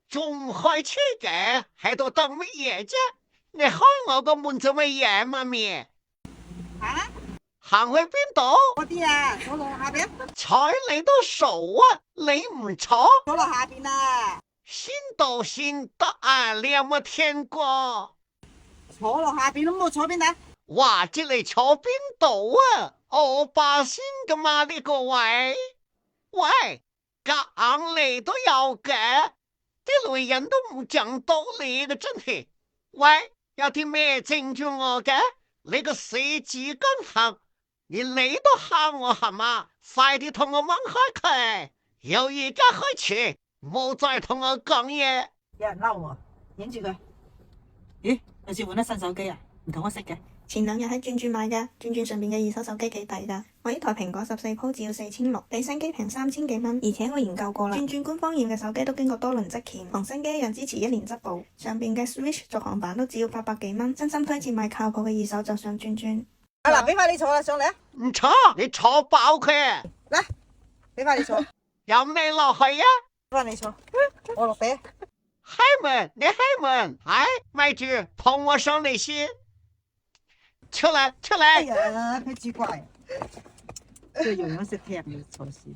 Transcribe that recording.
仲開車嘅，喺度等乜嘢啫？你開我個門做乜嘢，媽咪？啊？行去邊度？嗰啲啊，坐落下邊。睬你都傻啊！你唔坐？坐落下邊啊！先到先得啊！你有冇聽過？坐落下邊都冇坐邊啊？話知你坐邊度啊？我霸先噶嘛呢個位？喂，夾硬嚟都有嘅，啲女人都唔講道理嘅真係。喂，有啲咩證住我嘅？你個死紙巾盒，連你都嚇我係嘛？快啲同我掹開佢！由而家開始，冇再同我講嘢。有人嬲我，影住佢。咦，有次換得新手機啊？唔同我識嘅。前兩日喺轉轉買嘅，轉轉上面嘅二手手機幾抵噶。我呢台蘋果14 Pro 只要4600，比新機平3000幾蚊。而且我研究過啦，轉轉官方驗嘅手機都經過多輪質檢，同新機一樣支持1年質保。上邊嘅 Switch 續航版都只要800幾蚊，真心推薦買靠譜嘅二手就上轉轉。嗱，俾翻你坐啦，上嚟啊！唔坐，你坐飽佢。嚟，俾翻你坐。有咩落去啊？俾翻你坐，我落地。開門，你開門。哎，咪住，捧我上嚟先。出來，出來！哎呀，佢主怪，佢樣樣識聽你坐先。